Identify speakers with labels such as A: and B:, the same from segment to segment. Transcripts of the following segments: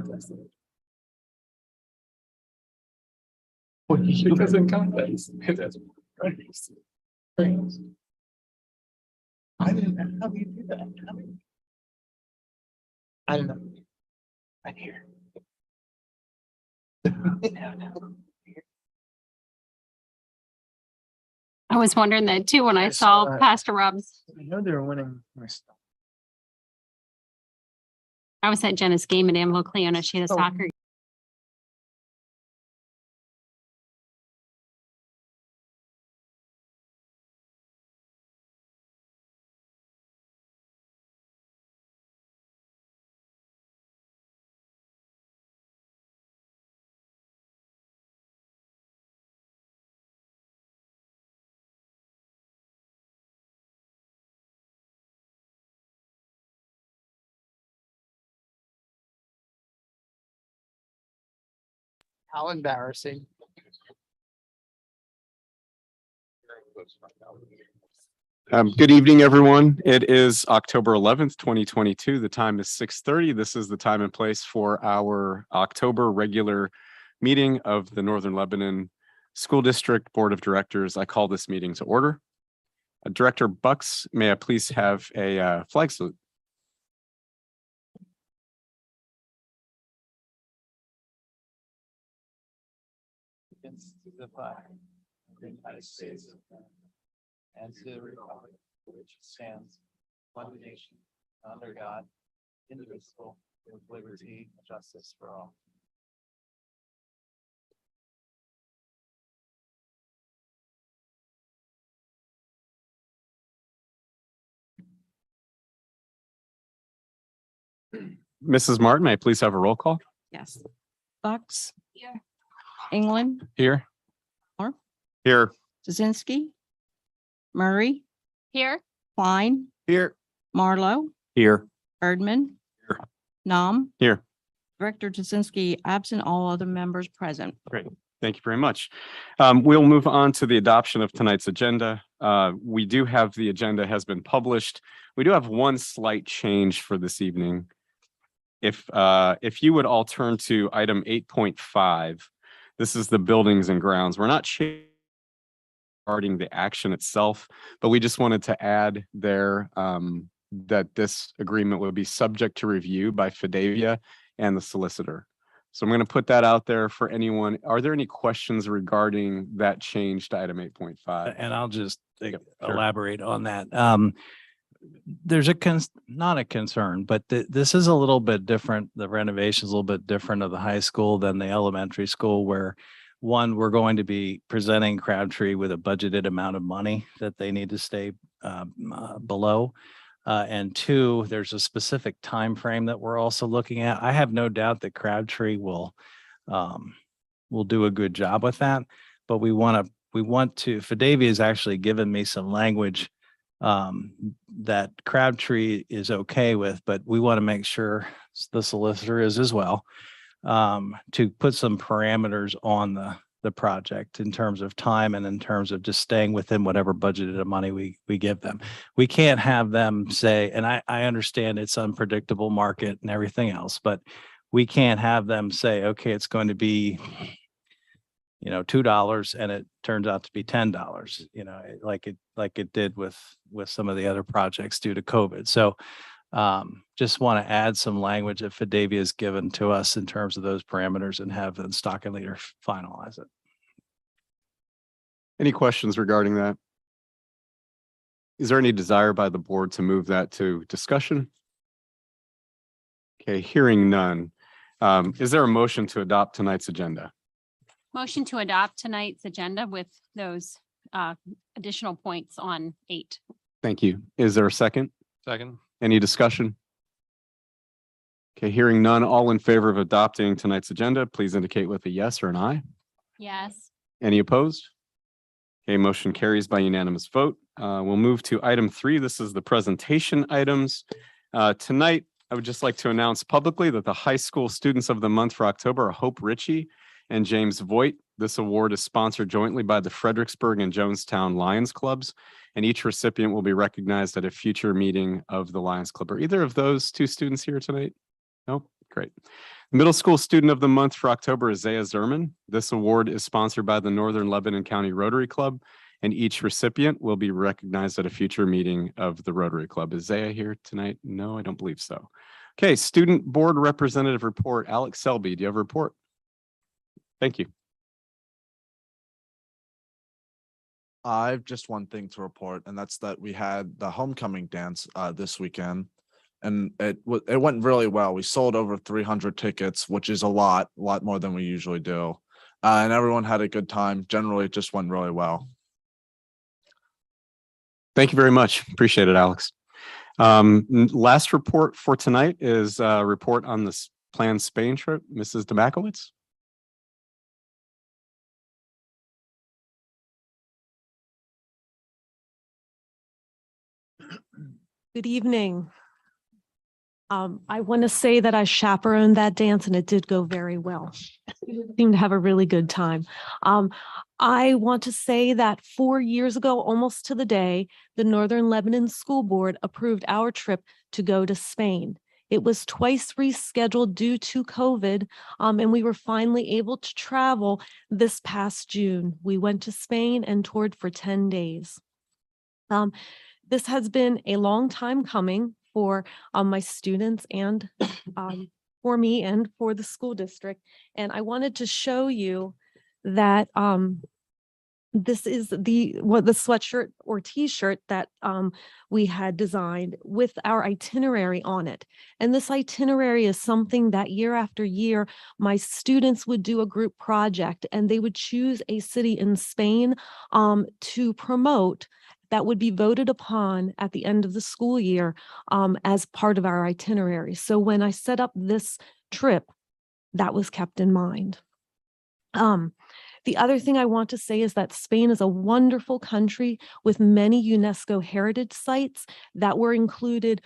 A: contest. Well, he doesn't contest. That's crazy. I didn't know how you do that. I don't know. I'm here.
B: I was wondering that too when I saw Pastor Rob's.
A: I know they were winning my stuff.
B: I was at Jenna's game at Anvil Cleona. She had a soccer.
A: How embarrassing.
C: Good evening, everyone. It is October 11th, 2022. The time is 6:30. This is the time and place for our October regular meeting of the Northern Lebanon School District Board of Directors. I call this meeting to order. Director Bucks, may I please have a flag salute?
A: Against the flag of the United States and to the republic for which it stands, one nation, under God, indivisible, with liberty and justice for all.
C: Mrs. Martin, may I please have a roll call?
D: Yes. Bucks.
B: Here.
D: England,
C: Here.
D: Or?
C: Here.
D: Jasinski, Murray,
B: Here.
D: Klein,
C: Here.
D: Marlowe,
C: Here.
D: Erdman,
C: Here.
D: Nom,
C: Here.
D: Director Jasinski absent, all other members present.
C: Great. Thank you very much. We'll move on to the adoption of tonight's agenda. We do have the agenda has been published. We do have one slight change for this evening. If you would all turn to item 8.5, this is the buildings and grounds. We're not changing regarding the action itself, but we just wanted to add there that this agreement will be subject to review by Fidavia and the solicitor. So I'm going to put that out there for anyone. Are there any questions regarding that change to item 8.5?
E: And I'll just
C: Sure.
E: elaborate on that. There's not a concern, but this is a little bit different. The renovation is a little bit different of the high school than the elementary school, where one, we're going to be presenting Crabtree with a budgeted amount of money that they need to stay below. And two, there's a specific time frame that we're also looking at. I have no doubt that Crabtree will do a good job with that, but we want to. Fidavia has actually given me some language that Crabtree is okay with, but we want to make sure the solicitor is as well, to put some parameters on the project in terms of time and in terms of just staying within whatever budgeted of money we give them. We can't have them say, and I understand it's unpredictable market and everything else, but we can't have them say, okay, it's going to be, $2 and it turns out to be $10, like it did with some of the other projects due to COVID. So just want to add some language that Fidavia has given to us in terms of those parameters and have the stock and leader finalize it.
C: Any questions regarding that? Is there any desire by the board to move that to discussion? Okay, hearing none. Is there a motion to adopt tonight's agenda?
B: Motion to adopt tonight's agenda with those additional points on 8.
C: Thank you. Is there a second?
E: Second.
C: Any discussion? Okay, hearing none, all in favor of adopting tonight's agenda, please indicate with a yes or an aye.
B: Yes.
C: Any opposed? Okay, motion carries by unanimous vote. We'll move to item 3. This is the presentation items. Tonight, I would just like to announce publicly that the high school students of the month for October are Hope Ritchie and James Voigt. This award is sponsored jointly by the Fredericksburg and Jonestown Lions Clubs, and each recipient will be recognized at a future meeting of the Lions Club. Are either of those two students here tonight? No? Great. Middle School Student of the Month for October is Zaya Zerman. This award is sponsored by the Northern Lebanon County Rotary Club, and each recipient will be recognized at a future meeting of the Rotary Club. Is Zaya here tonight? No, I don't believe so. Okay, Student Board Representative report. Alex Selby, do you have a report? Thank you.
F: I've just one thing to report, and that's that we had the homecoming dance this weekend, and it went really well. We sold over 300 tickets, which is a lot more than we usually do, and everyone had a good time. Generally, it just went really well.
C: Thank you very much. Appreciate it, Alex. Last report for tonight is a report on this planned Spain trip. Mrs. Demakowitz.
G: Good evening. I want to say that I chaperoned that dance and it did go very well. Seemed to have a really good time. I want to say that 4 years ago, almost to the day, the Northern Lebanon School Board approved our trip to go to Spain. It was twice rescheduled due to COVID, and we were finally able to travel this past June. We went to Spain and toured for 10 days. This has been a long time coming for my students and for me and for the school district. And I wanted to show you that this is the sweatshirt or t-shirt that we had designed with our itinerary on it. And this itinerary is something that year after year, my students would do a group project and they would choose a city in Spain to promote that would be voted upon at the end of the school year as part of our itinerary. So when I set up this trip, that was kept in mind. The other thing I want to say is that Spain is a wonderful country with many UNESCO heritage sites that were included.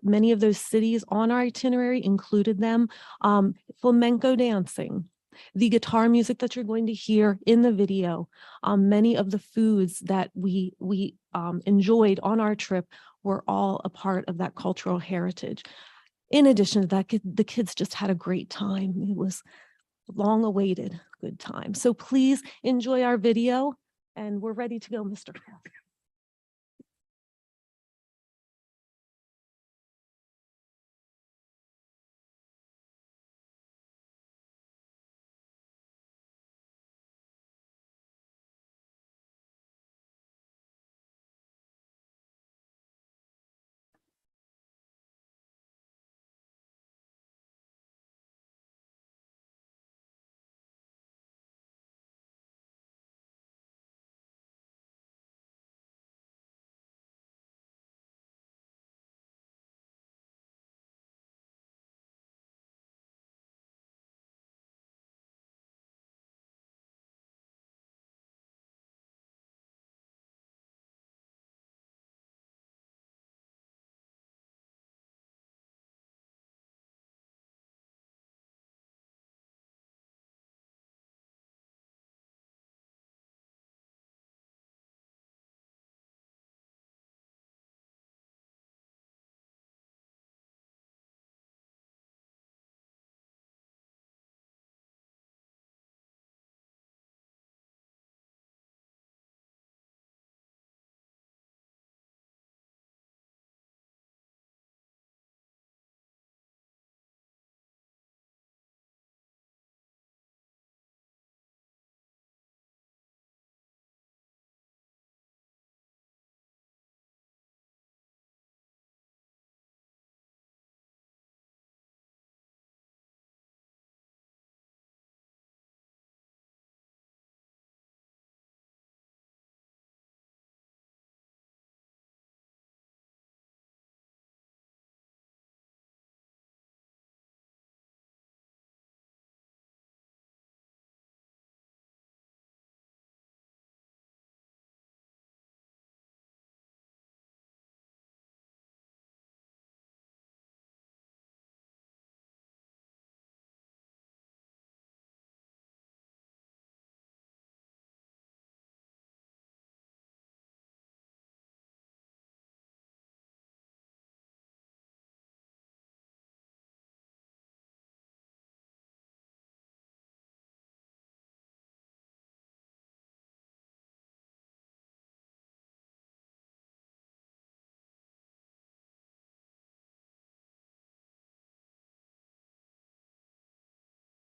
G: Many of those cities on our itinerary included them. Flamenco dancing, the guitar music that you're going to hear in the video, many of the foods that we enjoyed on our trip were all a part of that cultural heritage. In addition to that, the kids just had a great time. It was long awaited good time. So please enjoy our video and we're ready to go, Mr. Kraft.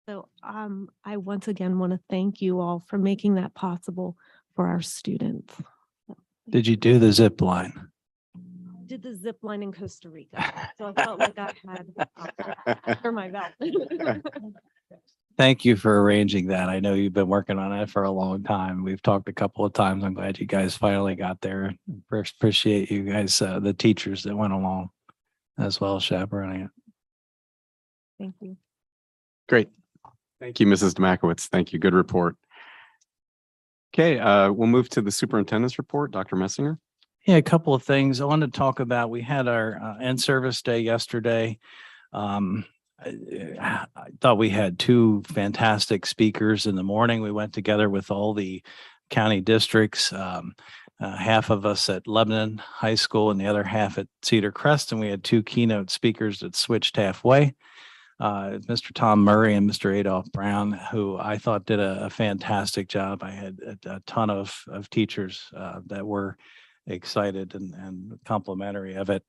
G: So I once again want to thank you all for making that possible for our students.
E: Did you do the zip line?
G: Did the zip line in Costa Rica, so I felt like I had under my belt.
E: Thank you for arranging that. I know you've been working on it for a long time. We've talked a couple of times. I'm glad you guys finally got there. Appreciate you guys, the teachers that went along as well as chaperoning it.
G: Thank you.
C: Great. Thank you, Mrs. Demakowitz. Thank you. Good report. Okay, we'll move to the superintendent's report. Dr. Messinger.
E: Yeah, a couple of things I wanted to talk about. We had our in-service day yesterday. I thought we had two fantastic speakers in the morning. We went together with all the county districts, half of us at Lebanon High School and the other half at Cedar Crest. And we had two keynote speakers that switched halfway. Mr. Tom Murray and Mr. Adolph Brown, who I thought did a fantastic job. I had a ton of teachers that were excited and complimentary of it.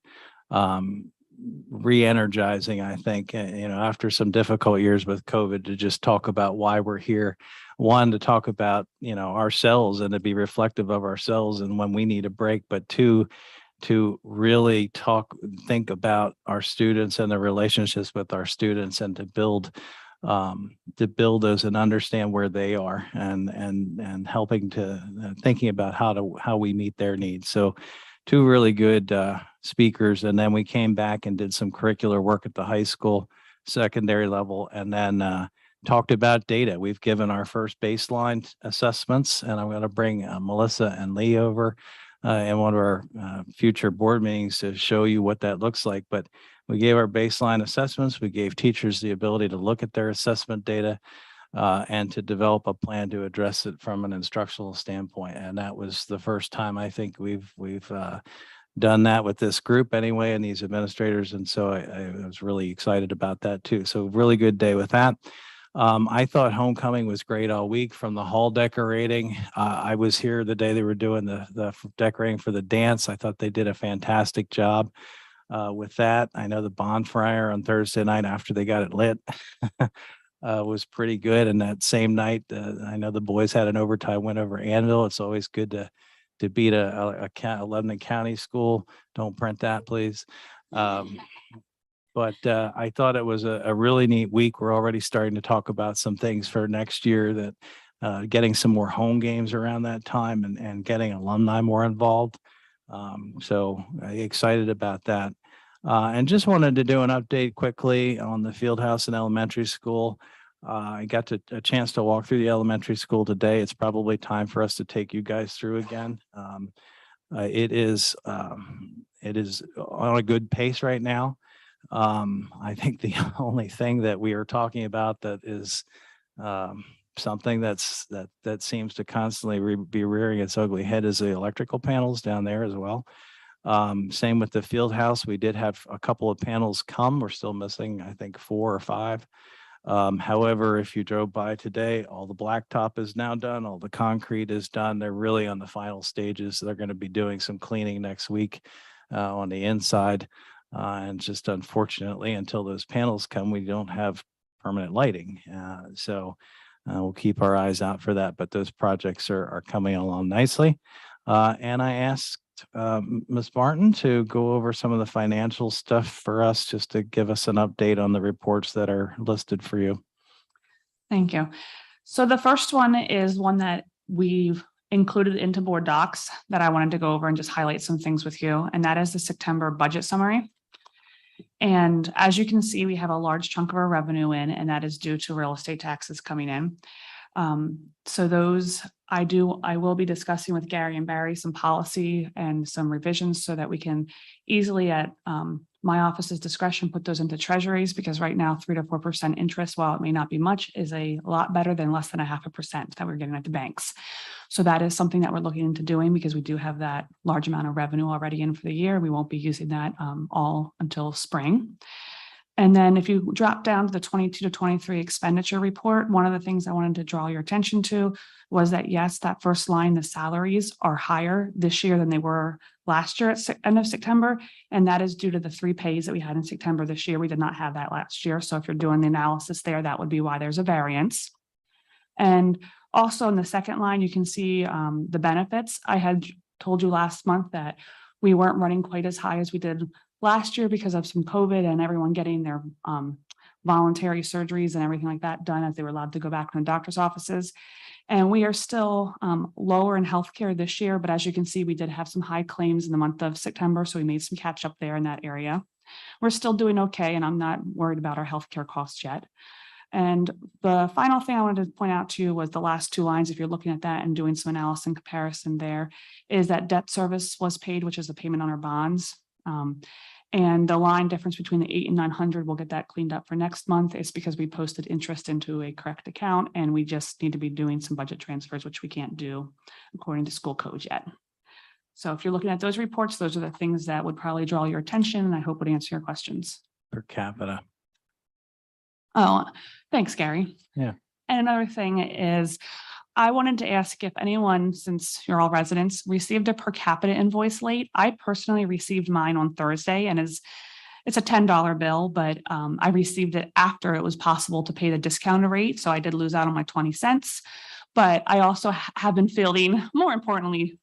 E: Re-energizing, I think, after some difficult years with COVID, to just talk about why we're here. One, to talk about, ourselves and to be reflective of ourselves and when we need a break, but two, to really think about our students and the relationships with our students, and to build those and understand where they are, and helping to thinking about how we meet their needs. So two really good speakers. And then we came back and did some curricular work at the high school secondary level, and then talked about data. We've given our first baseline assessments, and I'm going to bring Melissa and Lee over in one of our future board meetings to show you what that looks like. But we gave our baseline assessments. We gave teachers the ability to look at their assessment data and to develop a plan to address it from an instructional standpoint. And that was the first time I think we've done that with this group anyway, and these administrators. And so I was really excited about that too. So really good day with that. I thought homecoming was great all week, from the hall decorating. I was here the day they were doing the decorating for the dance. I thought they did a fantastic job with that. I know the bonfire on Thursday night after they got it lit was pretty good. And that same night, I know the boys had an overtime win over Anvil. It's always good to beat a Lebanon County school. Don't print that, please. But I thought it was a really neat week. We're already starting to talk about some things for next year, that getting some more home games around that time, and getting alumni more involved. So excited about that. And just wanted to do an update quickly on the field house in elementary school. I got a chance to walk through the elementary school today. It's probably time for us to take you guys through again. It is on a good pace right now. I think the only thing that we are talking about that is something that seems to constantly be rearing its ugly head is the electrical panels down there as well. Same with the field house. We did have a couple of panels come. We're still missing, I think, 4 or 5. However, if you drove by today, all the blacktop is now done. All the concrete is done. They're really on the final stages. They're going to be doing some cleaning next week on the inside. And just unfortunately, until those panels come, we don't have permanent lighting. So we'll keep our eyes out for that. But those projects are coming along nicely. And I asked Ms. Martin to go over some of the financial stuff for us, just to give us an update on the reports that are listed for you.
H: Thank you. So the first one is one that we've included into board docs that I wanted to go over and just highlight some things with you. And that is the September budget summary. And as you can see, we have a large chunk of our revenue in, and that is due to real estate taxes coming in. So those I will be discussing with Gary and Barry some policy and some revisions so that we can easily at my office's discretion put those into treasuries, because right now 3 to 4% interest, while it may not be much, is a lot better than less than 0.5% that we're getting at the banks. So that is something that we're looking into doing, because we do have that large amount of revenue already in for the year. We won't be using that all until spring. And then if you drop down to the 22 to 23 expenditure report, one of the things I wanted to draw your attention to was that, yes, that first line, the salaries are higher this year than they were last year at end of September. And that is due to the 3 pays that we had in September this year. We did not have that last year. So if you're doing the analysis there, that would be why there's a variance. And also in the second line, you can see the benefits. I had told you last month that we weren't running quite as high as we did last year because of some COVID and everyone getting their voluntary surgeries and everything like that done as they were allowed to go back to the doctor's offices. And we are still lower in healthcare this year, but as you can see, we did have some high claims in the month of September, so we made some catch up there in that area. We're still doing okay, and I'm not worried about our healthcare costs yet. And the final thing I wanted to point out to you was the last 2 lines, if you're looking at that and doing some analysis and comparison there, is that debt service was paid, which is a payment on our bonds. And the line difference between the 8 and 900, we'll get that cleaned up for next month. It's because we posted interest into a correct account and we just need to be doing some budget transfers, which we can't do according to school code yet. So if you're looking at those reports, those are the things that would probably draw your attention, and I hope would answer your questions.
E: Per capita.
H: Oh, thanks, Gary.
E: Yeah.
H: And another thing is, I wanted to ask if anyone, since you're all residents, received a per capita invoice late. I personally received mine on Thursday, and it's a $10 bill, but I received it after it was possible to pay the discounted rate. So I did lose out on my 20 cents. But I also have been feeling, more importantly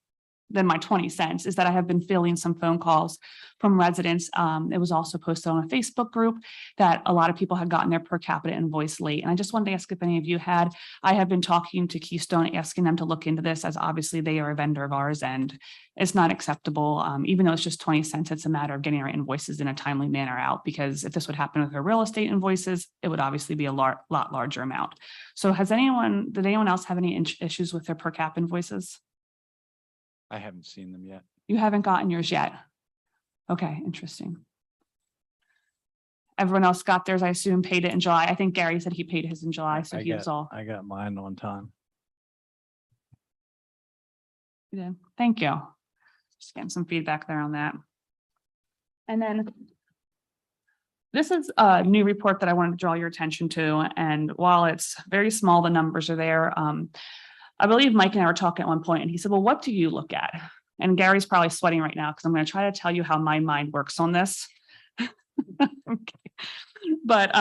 H: than my 20 cents, is that I have been fielding some phone calls from residents. It was also posted on a Facebook group that a lot of people had gotten their per capita invoice late. And I just wanted to ask if any of you had. I have been talking to Keystone, asking them to look into this, as obviously they are a vendor of ours and it's not acceptable. Even though it's just 20 cents, it's a matter of getting our invoices in a timely manner out, because if this would happen with our real estate invoices, it would obviously be a lot larger amount. So did anyone else have any issues with their per cap invoices?
C: I haven't seen them yet.
H: You haven't gotten yours yet? Okay, interesting. Everyone else got theirs, I assume, paid it in July. I think Gary said he paid his in July, so he was all.
E: I got mine on time.
H: Yeah, thank you. Just getting some feedback there on that. And then this is a new report that I wanted to draw your attention to. And while it's very small, the numbers are there. I believe Mike and I were talking at one point and he said, well, what do you look at? And Gary's probably sweating right now because I'm going to try to tell you how my mind works on this. Okay. But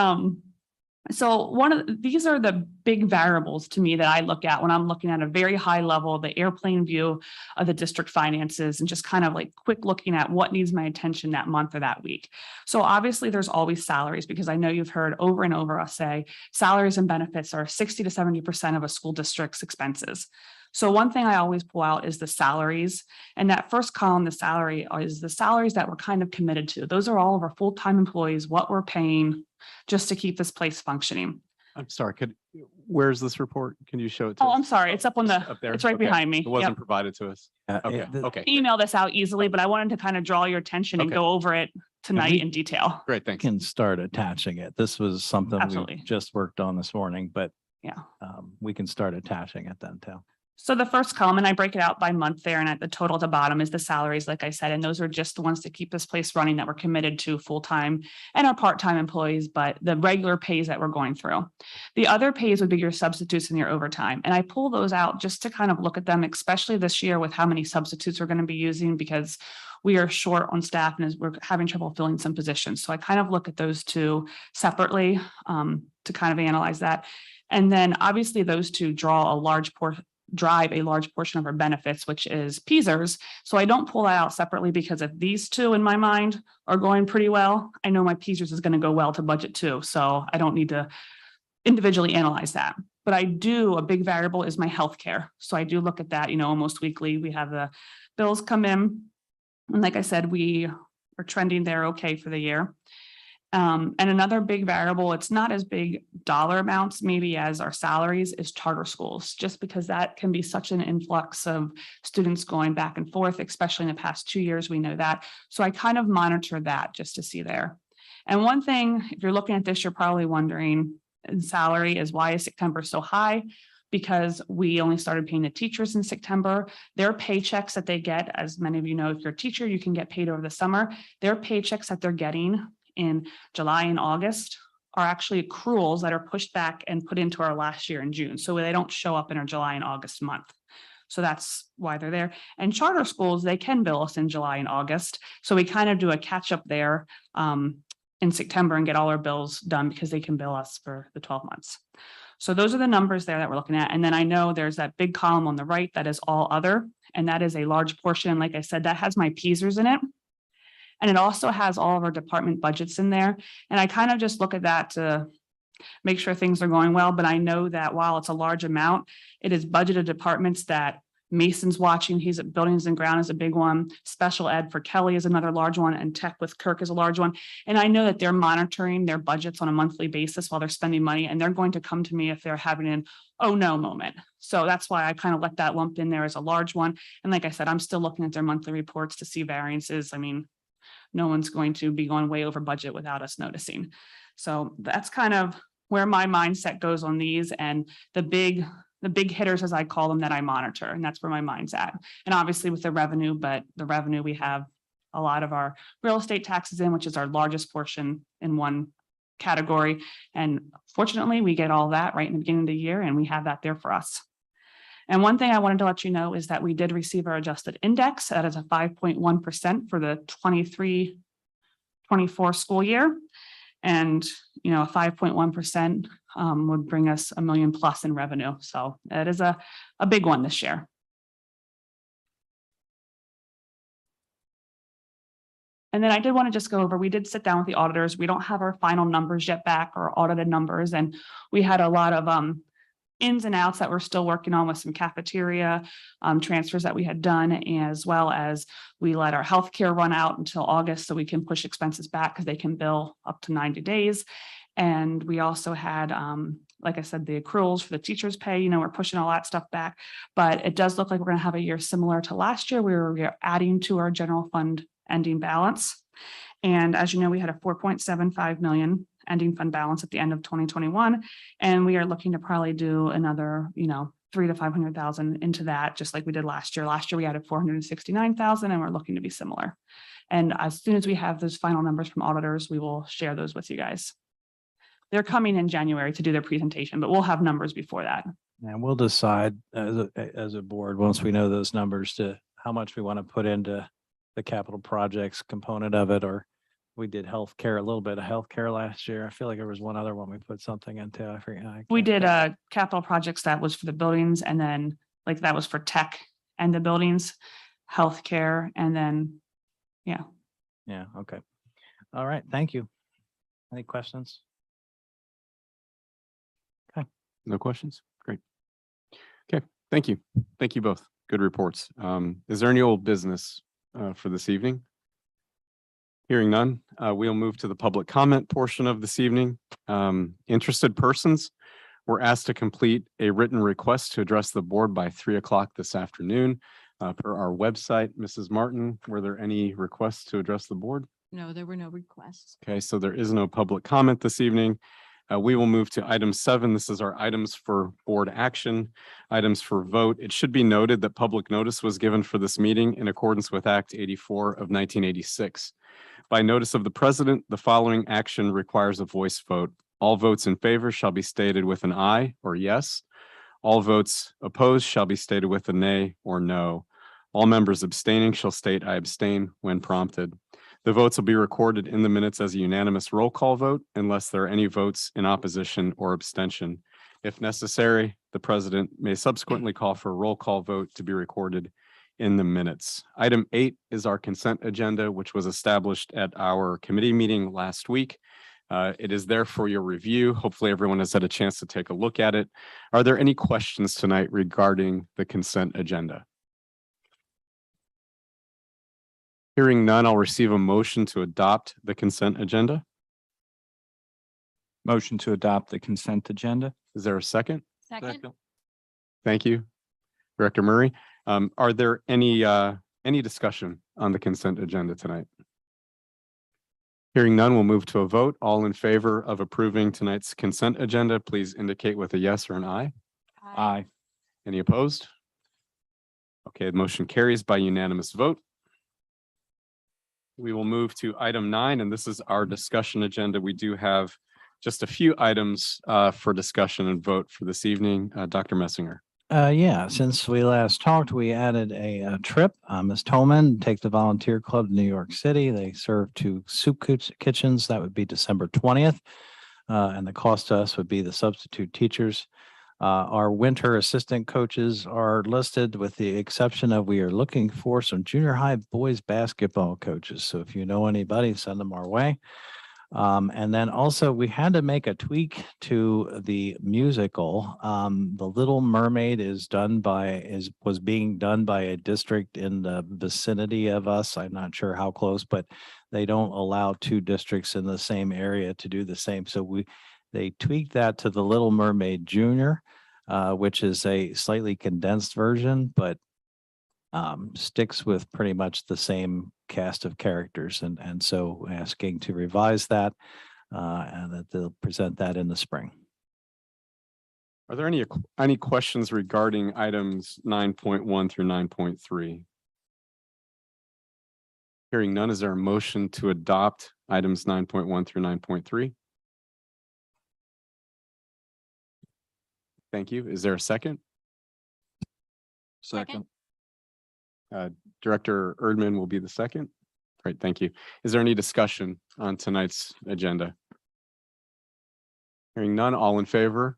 H: so these are the big variables to me that I look at when I'm looking at a very high level, the airplane view of the district finances, and just kind of like quick looking at what needs my attention that month or that week. So obviously there's always salaries, because I know you've heard over and over us say salaries and benefits are 60 to 70% of a school district's expenses. So one thing I always pull out is the salaries, and that first column, the salary, is the salaries that we're kind of committed to. Those are all of our full-time employees, what we're paying just to keep this place functioning.
C: I'm sorry, where's this report? Can you show it to us?
H: Oh, I'm sorry. It's up on
C: Up there?
H: it's right
C: Okay.
H: behind me.
C: It wasn't
H: Yep.
C: provided to us. Okay, okay.
H: Email this out easily, but I wanted to kind of draw your attention and
C: Okay.
H: go over it tonight
E: we-
H: in detail.
C: Great, thanks.
E: Can start attaching it. This was something
H: Absolutely.
E: we just worked on this morning, but
H: Yeah.
E: we can start attaching it then too.
H: So the first column, and I break it out by month there, and at the total at the bottom is the salaries, like I said, and those are just the ones to keep this place running that we're committed to full-time and our part-time employees, but the regular pays that we're going through. The other pays would be your substitutes and your overtime. And I pull those out just to kind of look at them, especially this year with how many substitutes we're going to be using, because we are short on staff and we're having trouble filling some positions. So I kind of look at those two separately to kind of analyze that. And then obviously those two drive a large portion of our benefits, which is PSERS. So I don't pull that out separately, because if these two in my mind are going pretty well, I know my PSERS is going to go well to budget too. So I don't need to individually analyze that. But a big variable is my healthcare. So I do look at that, almost weekly. We have the bills come in. And like I said, we are trending there okay for the year. And another big variable, it's not as big dollar amounts maybe as our salaries, is charter schools, just because that can be such an influx of students going back and forth, especially in the past 2 years, we know that. So I kind of monitor that just to see there. And one thing, if you're looking at this, you're probably wondering in salary is, why is September so high? Because we only started paying the teachers in September. Their paychecks that they get, as many of you know, if you're a teacher, you can get paid over the summer. Their paychecks that they're getting in July and August are actually accruals that are pushed back and put into our last year in June. So they don't show up in our July and August month. So that's why they're there. And charter schools, they can bill us in July and August. So we kind of do a catch up there in September and get all our bills done because they can bill us for the 12 months. So those are the numbers there that we're looking at. And then I know there's that big column on the right that is all other, and that is a large portion. Like I said, that has my PSERS in it. And it also has all of our department budgets in there. And I kind of just look at that to make sure things are going well. But I know that while it's a large amount, it is budgeted departments that Mason's watching. He's at buildings and ground is a big one. Special ed for Kelly is another large one, and tech with Kirk is a large one. And I know that they're monitoring their budgets on a monthly basis while they're spending money, and they're going to come to me if they're having an oh no moment. So that's why I kind of let that lump in there as a large one. And like I said, I'm still looking at their monthly reports to see variances. I mean, no one's going to be going way over budget without us noticing. So that's kind of where my mindset goes on these, and the big hitters, as I call them, that I monitor, and that's where my mind's at. And obviously with the revenue, but the revenue, we have a lot of our real estate taxes in, which is our largest portion in one category. And fortunately, we get all that right in the beginning of the year, and we have that there for us. And one thing I wanted to let you know is that we did receive our adjusted index. That is a 5.1% for the 23-24 school year. And, you know, a 5.1% would bring us $1 million plus in revenue. So that is a big one this year. And then I did want to just go over, we did sit down with the auditors. We don't have our final numbers yet back, or audited numbers. And we had a lot of ins and outs that we're still working on with some cafeteria transfers that we had done, as well as we let our healthcare run out until August so we can push expenses back because they can bill up to 90 days. And we also had, like I said, the accruals for the teachers' pay. You know, we're pushing all that stuff back, but it does look like we're going to have a year similar to last year. We were adding to our general fund ending balance. And as you know, we had a 4.75 million ending fund balance at the end of 2021. And we are looking to probably do another, you know, 300,000 to 500,000 into that, just like we did last year. Last year, we added 469,000, and we're looking to be similar. And as soon as we have those final numbers from auditors, we will share those with you guys. They're coming in January to do their presentation, but we'll have numbers before that.
E: And we'll decide as a board, once we know those numbers, to how much we want to put into the capital projects component of it. Or we did healthcare, a little bit of healthcare last year. I feel like there was one other one we put something into. I forget.
H: We did capital projects that was for the buildings, and then like that was for tech and the buildings, healthcare, and then, yeah.
E: Yeah. Okay. All right. Thank you. Any questions?
C: No questions? Great. Okay, thank you. Thank you both. Good reports. Is there any old business for this evening? Hearing none, we'll move to the public comment portion of this evening. Interested persons were asked to complete a written request to address the board by 3 o'clock this afternoon per our website. Mrs. Martin, were there any requests to address the board?
D: No, there were no requests.
C: Okay, so there is no public comment this evening. We will move to item 7. This is our items for board action, items for vote. It should be noted that public notice was given for this meeting in accordance with Act 84 of 1986. By notice of the president, the following action requires a voice vote. All votes in favor shall be stated with an aye or yes. All votes opposed shall be stated with a nay or no. All members abstaining shall state I abstain when prompted. The votes will be recorded in the minutes as a unanimous roll call vote unless there are any votes in opposition or abstention. If necessary, the president may subsequently call for a roll call vote to be recorded in the minutes. Item 8 is our consent agenda, which was established at our committee meeting last week. It is there for your review. Hopefully everyone has had a chance to take a look at it. Are there any questions tonight regarding the consent agenda? Hearing none, I'll receive a motion to adopt the consent agenda.
I: Motion to adopt the consent agenda.
C: Is there a second?
B: Second.
C: Thank you, Director Murray. Are there any discussion on the consent agenda tonight? Hearing none, we'll move to a vote. All in favor of approving tonight's consent agenda, please indicate with a yes or an aye.
I: Aye.
C: Any opposed? Okay, the motion carries by unanimous vote. We will move to item 9, and this is our discussion agenda. We do have just a few items for discussion and vote for this evening. Dr. Messinger.
E: Yeah, since we last talked, we added a trip. Ms. Tolman, take the volunteer club to New York City. They serve 2 soup kitchens. That would be December 20th. And the cost to us would be the substitute teachers. Our winter assistant coaches are listed with the exception of we are looking for some junior high boys basketball coaches. So if you know anybody, send them our way. And then also we had to make a tweak to the musical. The Little Mermaid was being done by a district in the vicinity of us. I'm not sure how close, but they don't allow 2 districts in the same area to do the same. So they tweaked that to the Little Mermaid Junior, which is a slightly condensed version, but sticks with pretty much the same cast of characters. And so asking to revise that and that they'll present that in the spring.
C: Are there any questions regarding items 9.1 through 9.3? Hearing none, is there a motion to adopt items 9.1 through 9.3? Thank you. Is there a second?
B: Second.
C: Director Erdman will be the second. Great, thank you. Is there any discussion on tonight's agenda? Hearing none, all in favor,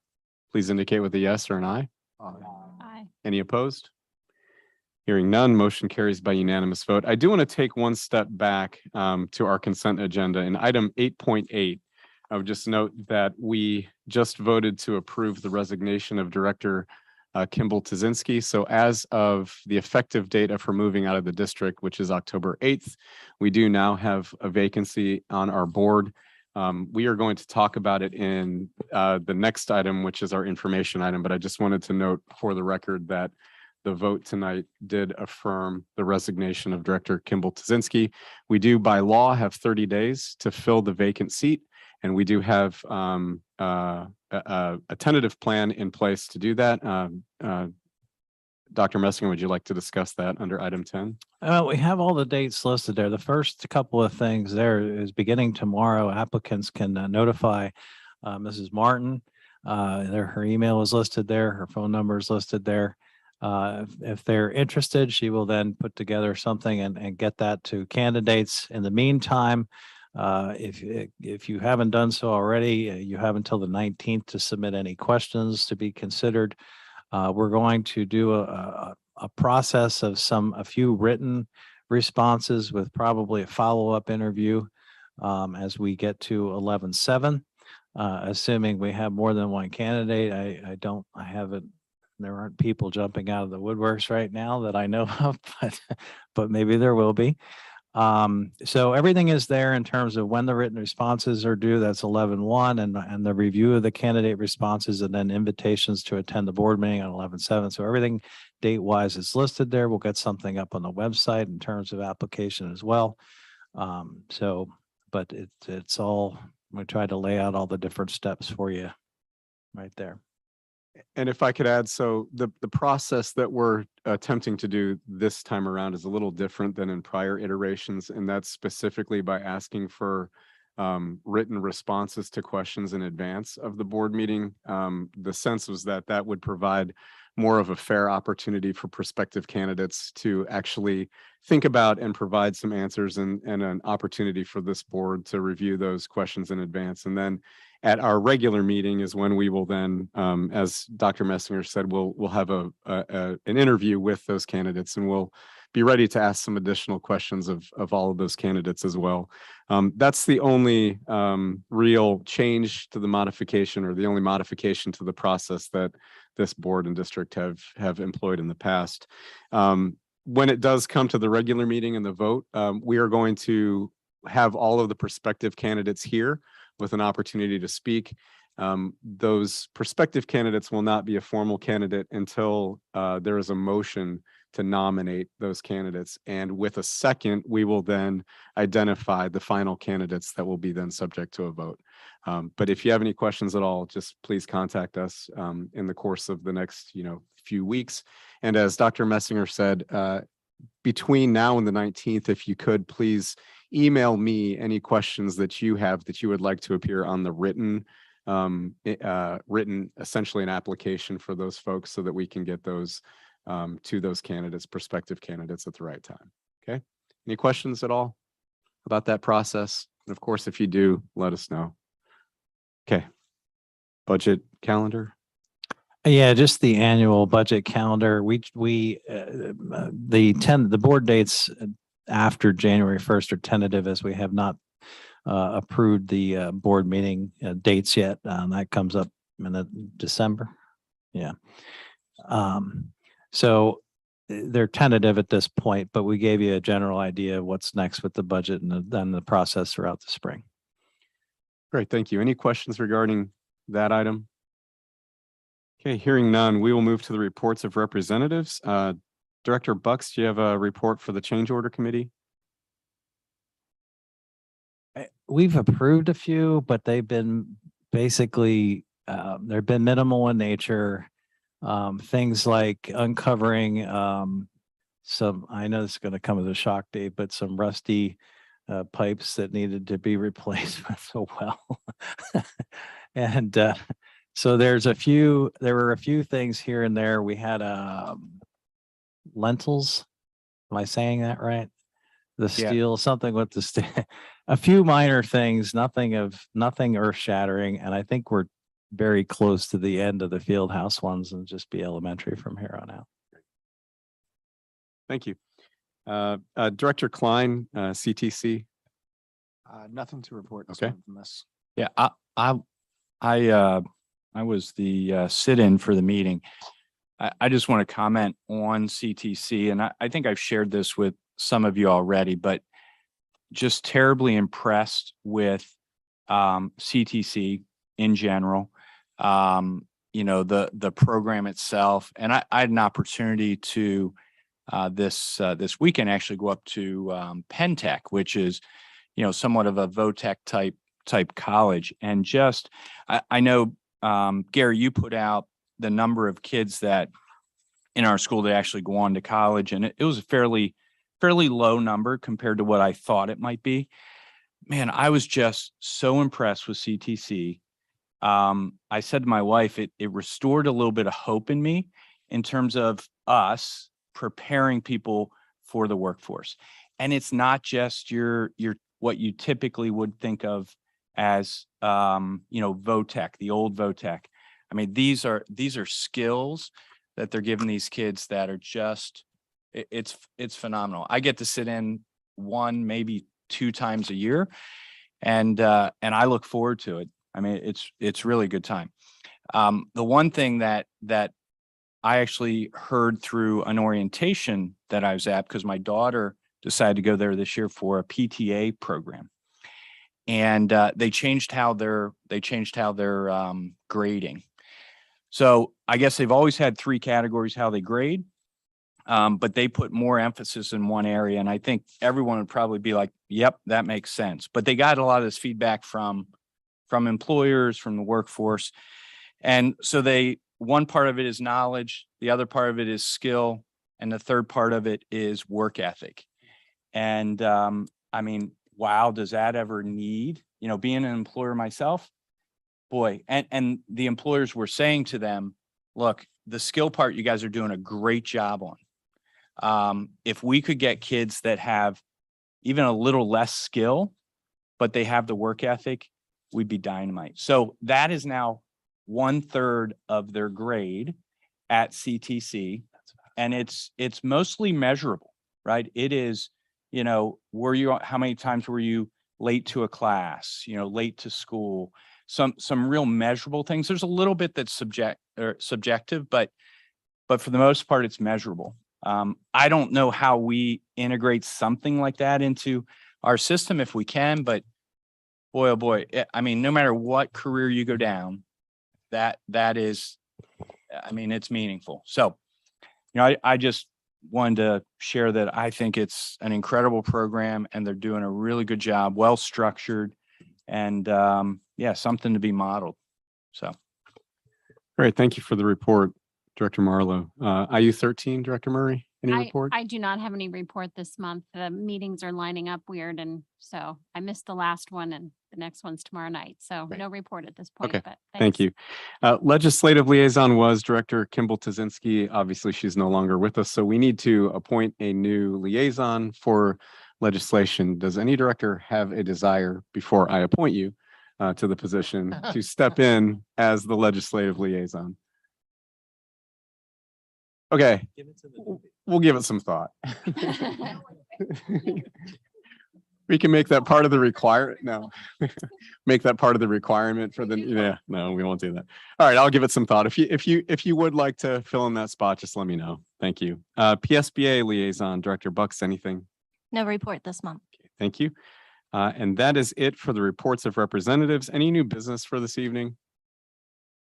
C: please indicate with a yes or an aye.
B: Aye.
C: Any opposed? Hearing none, motion carries by unanimous vote. I do want to take one step back to our consent agenda. In item 8.8, I would just note that we just voted to approve the resignation of Director Kimball Tazinski. So as of the effective date of her moving out of the district, which is October 8th, we do now have a vacancy on our board. We are going to talk about it in the next item, which is our information item, but I just wanted to note for the record that the vote tonight did affirm the resignation of Director Kimball Tazinski. We do by law have 30 days to fill the vacant seat, and we do have a tentative plan in place to do that. Dr. Messinger, would you like to discuss that under item 10?
E: We have all the dates listed there. The first couple of things there is beginning tomorrow, applicants can notify Mrs. Martin. Her email is listed there, her phone number is listed there. If they're interested, she will then put together something and get that to candidates. In the meantime, if you haven't done so already, you have until the 19th to submit any questions to be considered. We're going to do a process of a few written responses with probably a follow-up interview as we get to 11/7, assuming we have more than one candidate. I haven't. There aren't people jumping out of the woodworks right now that I know of, but maybe there will be. So everything is there in terms of when the written responses are due. That's 11/1 and the review of the candidate responses and then invitations to attend the board meeting on 11/7. So everything date wise is listed there. We'll get something up on the website in terms of application as well. But it's all, we tried to lay out all the different steps for you right there.
C: And if I could add, so the process that we're attempting to do this time around is a little different than in prior iterations, and that's specifically by asking for written responses to questions in advance of the board meeting. The sense was that that would provide more of a fair opportunity for prospective candidates to actually think about and provide some answers and an opportunity for this board to review those questions in advance. And then at our regular meeting is when we will then, as Dr. Messinger said, we'll have an interview with those candidates, and we'll be ready to ask some additional questions of all of those candidates as well. That's the only real change to the modification, or the only modification to the process that this board and district have employed in the past. When it does come to the regular meeting and the vote, we are going to have all of the prospective candidates here with an opportunity to speak. Those prospective candidates will not be a formal candidate until there is a motion to nominate those candidates. And with a second, we will then identify the final candidates that will be then subject to a vote. But if you have any questions at all, just please contact us in the course of the next few weeks. And as Dr. Messinger said, between now and the 19th, if you could please email me any questions that you have that you would like to appear on the written, essentially an application for those folks so that we can get those to those candidates, prospective candidates at the right time. Okay. Any questions at all about that process? And of course, if you do, let us know. Okay. Budget calendar.
E: Yeah, just the annual budget calendar. The board dates after January 1st are tentative, as we have not approved the board meeting dates yet. That comes up in December. Yeah. So they're tentative at this point, but we gave you a general idea of what's next with the budget and then the process throughout the spring.
C: Great. Thank you. Any questions regarding that item? Okay, hearing none, we will move to the reports of representatives. Director Bucks, do you have a report for the change order committee?
E: We've approved a few, but they've been basically, they've been minimal in nature. Things like uncovering some, I know this is going to come as a shock, Dave, but some rusty pipes that needed to be replaced with a well. And so there were a few things here and there. We had lentils. Am I saying that right? The steel, something with the steel, a few minor things, nothing earth shattering. And I think we're very close to the end of the field house ones and just be elementary from here on out.
C: Thank you. Director Klein, CTC.
J: Nothing to report.
C: Okay.
J: From this.
I: Yeah, I was the sit-in for the meeting. I just want to comment on CTC, and I think I've shared this with some of you already, but just terribly impressed with CTC in general. The program itself, and I had an opportunity to this weekend actually go up to Penn Tech, which is somewhat of a VOTEC type college, and just I know Gary, you put out the number of kids that in our school that actually go on to college, and it was a fairly low number compared to what I thought it might be. Man, I was just so impressed with CTC. I said to my wife, it restored a little bit of hope in me in terms of us preparing people for the workforce. And it's not just your what you typically would think of as VOTEC, the old VOTEC. I mean, these are skills that they're giving these kids that are just, it's phenomenal. I get to sit in 1, maybe 2 times a year, and I look forward to it. I mean, it's really a good time. The one thing that I actually heard through an orientation that I was at, because my daughter decided to go there this year for a PTA program, and they changed how they're grading. So I guess they've always had 3 categories how they grade, but they put more emphasis in one area, and I think everyone would probably be like, "Yep, that makes sense." But they got a lot of this feedback from employers, from the workforce, and so one part of it is knowledge, the other part of it is skill, and the third part of it is work ethic. And I mean, wow, does that ever need, being an employer myself, boy, and the employers were saying to them, look, the skill part, you guys are doing a great job on. If we could get kids that have even a little less skill, but they have the work ethic, we'd be dynamite. So that is now 1/3 of their grade at CTC. And it's mostly measurable, right? It is, how many times were you late to a class, late to school, some real measurable things. There's a little bit that's subjective, but for the most part, it's measurable. I don't know how we integrate something like that into our system if we can, but boy, oh boy, I mean, no matter what career you go down, that is, I mean, it's meaningful. So, I just wanted to share that I think it's an incredible program and they're doing a really good job, well structured, and something to be modeled. So.
C: Great. Thank you for the report, Director Marlowe. IU 13, Director Murray. Any
B: I,
C: report?
B: I do not have any report this month. The meetings are lining up weird, and so I missed the last one, and the next one's tomorrow night. So
C: Great.
B: no report at this point,
C: Okay,
B: but
C: Thank
B: thanks.
C: you. Legislative liaison was Director Kimball Tazinski. Obviously, she's no longer with us, so we need to appoint a new liaison for legislation. Does any director have a desire before I appoint you to the position to step in as the legislative liaison? Okay, we'll give it some thought. We can make that part of the make that part of the requirement for the, no, we won't do that. All right, I'll give it some thought. If you would like to fill in that spot, just let me know. Thank you. PSBA liaison, Director Bucks, anything?
K: No report this month.
C: Thank you. And that is it for the reports of representatives. Any new business for this evening?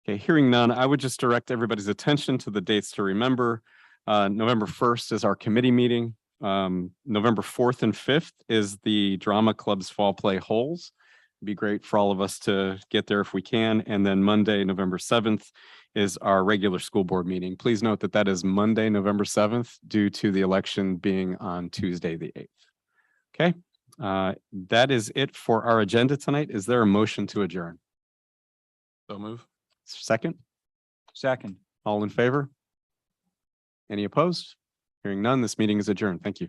C: Okay, hearing none, I would just direct everybody's attention to the dates to remember. November 1st is our committee meeting. November 4th and 5th is the Drama Club's Fall Play Holes. It'd be great for all of us to get there if we can. And then Monday, November 7th is our regular school board meeting. Please note that that is Monday, November 7th, due to the election being on Tuesday, the 8th. Okay, that is it for our agenda tonight. Is there a motion to adjourn?
F: So move.
C: Second,
I: Second.
C: all in favor? Any opposed? Hearing none, this meeting is adjourned. Thank you.